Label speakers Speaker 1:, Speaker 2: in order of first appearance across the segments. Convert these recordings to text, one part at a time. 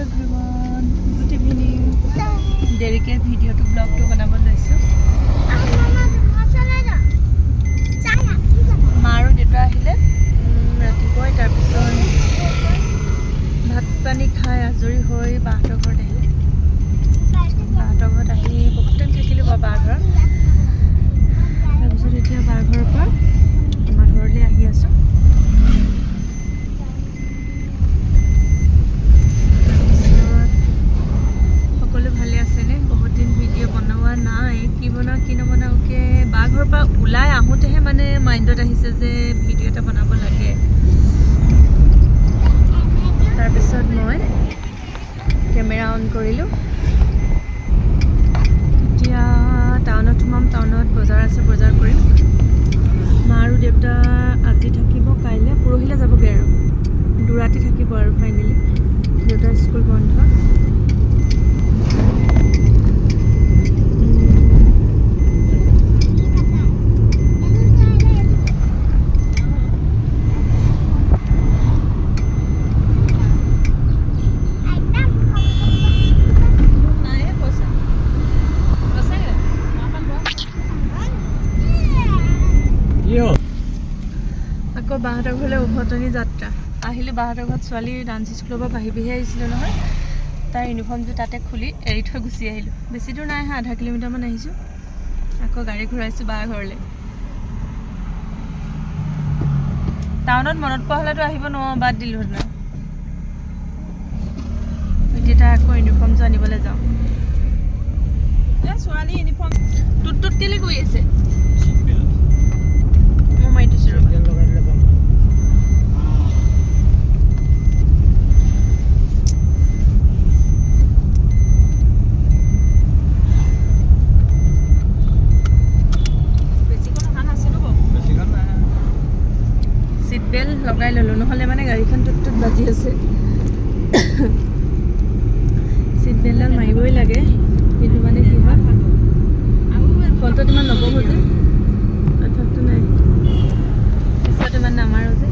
Speaker 1: everyone, good evening. দেৰিকে ভিডিঅ'টো ব্লগটো বনাব লৈছোঁ। মা আৰু দেউতা আহিলে ৰাতিপুৱাই, তাৰপিছত ভাত পানী খাই আজৰি হৈ বাহঁতৰ ঘৰত আহিলে। বাহঁতৰ ঘৰত আহি বহুত টাইম থাকিলোঁ বাৰ ঘৰত। তাৰপিছত এতিয়া বাৰ ঘৰৰ পৰা আমাৰ ঘৰলৈ আহি আছোঁ। সকলো ভালে আছেনে? বহুত দিন ভিডিঅ' বনোৱা নাই, কি বনাওঁ কি নবনাওঁকৈ বাৰ ঘৰৰ পৰা ওলাই আহোঁতেহে মানে মাইণ্ডত আহিছে যে ভিডিঅ' এটা বনাব লাগে। তাৰপিছত মই কেমেৰা অন কৰিলোঁ। এতিয়া টাউনত সোমাম, টাউনত বজাৰ আছে, বজাৰ কৰিম। মা আৰু দেউতা আজি থাকিব, কাইলৈ পৰহিলৈ যাবগৈ আৰু 2 ৰাতি থাকিব আৰু ফাইনেলি। দেউতাৰ স্কুল বন্ধ। আকৌ বাহঁতৰ ঘৰলৈ উভতনি যাত্ৰা। আহিলোঁ বাহঁতৰ ঘৰত, ছোৱালী ডান্স স্কুলৰ পৰা বাঢ়ি আহিছিলোঁ নহয়। তাৰ ইউনিফৰ্মটো তাতে খুলি এৰি থৈ গুচি আহিলোঁ। বেছি দূৰ নাই, 0.5 কিলোমিটাৰমান আহিছোঁ। আকৌ গাড়ী ঘূৰাইছোঁ বাৰ ঘৰলৈ। টাউনত মনত পৰা হ'লেতো আহিব নোৱাৰোঁ, বাদ দিলোঁ না। এতিয়া তাই আকৌ ইউনিফৰ্মটো আনিবলৈ যাওঁ। ছোৱালী ইউনিফৰ্ম টুট কেলে কৰি আছে? মই মাৰি দিছোঁ ৰ'বা। চিট বেল্ট লগাই ল'লোঁ, নহ'লে মানে গাড়ীখন টুট বাজি আছে। চিট বেল্টডাল মাৰিবই লাগে, কিন্তু মানে কি হয় ফ্ৰণ্টত ইমান নবহো যে, অভ্যাসটো নাই। পিছত ইমান নামাৰোঁ যে।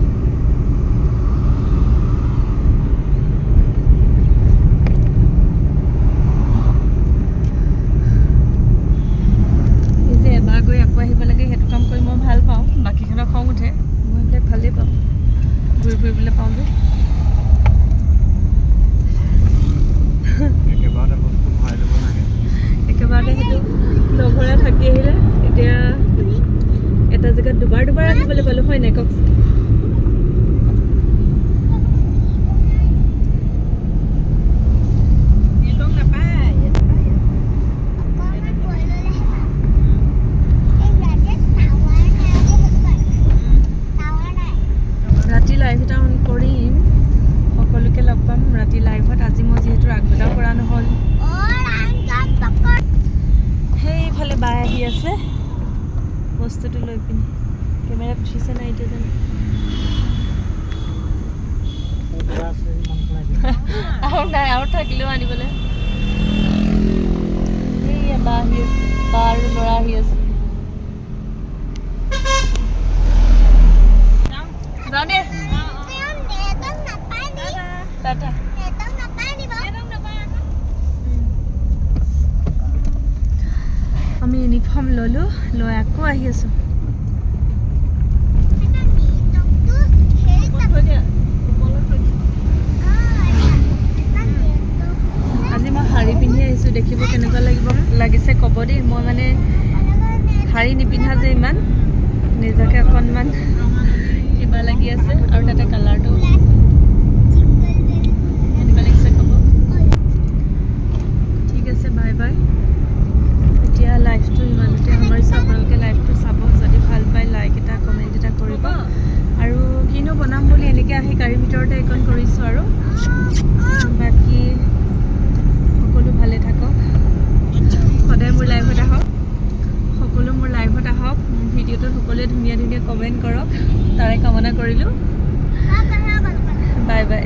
Speaker 1: এই যে এবাৰ গৈ আকৌ আহিব লাগে, সেইটো কাম কৰি মই ভাল পাওঁ। বাকীখনৰ খং উঠে, মই এইবিলাক ভালেই পাওঁ, ঘূৰি ফুৰিবলৈ পাওঁ যে। একেবাৰতে সেইটো লগৰে থাকি আহিলে। এতিয়া এটা জেগাত দুবাৰ আহিবলৈ পালোঁ, হয় নাই কওকচোন? ৰাতি লাইভ এটা অন কৰিম, সকলোকে লগ পাম ৰাতি লাইভত। আজি মই যিহেতু আগবেলাও কৰা নহ'ল। সেইফালে বাই আহি আছে বস্তুটো লৈ পিনি। কেমেৰাত উঠিছে নাই এতিয়া জানো। আৰু নাই, আৰু থাকিলেও আনিবলৈ। এই বা আহি আছে, বা আৰু ল'ৰা আহি আছে। যাওঁ দে। টাটা। আমি ইউনিফৰ্ম ল'লোঁ, লৈ আকৌ আহি আছোঁ। আজি মই শাৰী পিন্ধি আহিছোঁ, দেখিব কেনেকুৱা লাগিছে ক'ব দেই। মই মানে শাৰী নিপিন্ধা যে ইমান, নিজকে অকণমান কিবা লাগি আছে। আৰু তাতে কালাৰটো কেনেকুৱা লাগিছে ক'ব। ঠিক আছে, বাই বাই। এতিয়া লাইভটো ইমানতে সামৰিছোঁ। আপোনালোকে লাইভটো চাব, যদি ভাল পায় লাইক এটা, কমেণ্ট এটা কৰিব। আৰু কিনো বনাম বুলি এনেকৈ আহি গাড়ীৰ ভিতৰতে এইকণ কৰিছোঁ। আৰু বাকী সকলো ভালে থাকক, সদায় মোৰ লাইভত আহক, সকলো মোৰ লাইভত আহক। ভিডিঅ'টোত সকলোৱে ধুনীয়া কমেণ্ট কৰক, তাৰে কামনা কৰিলোঁ। Bye bye.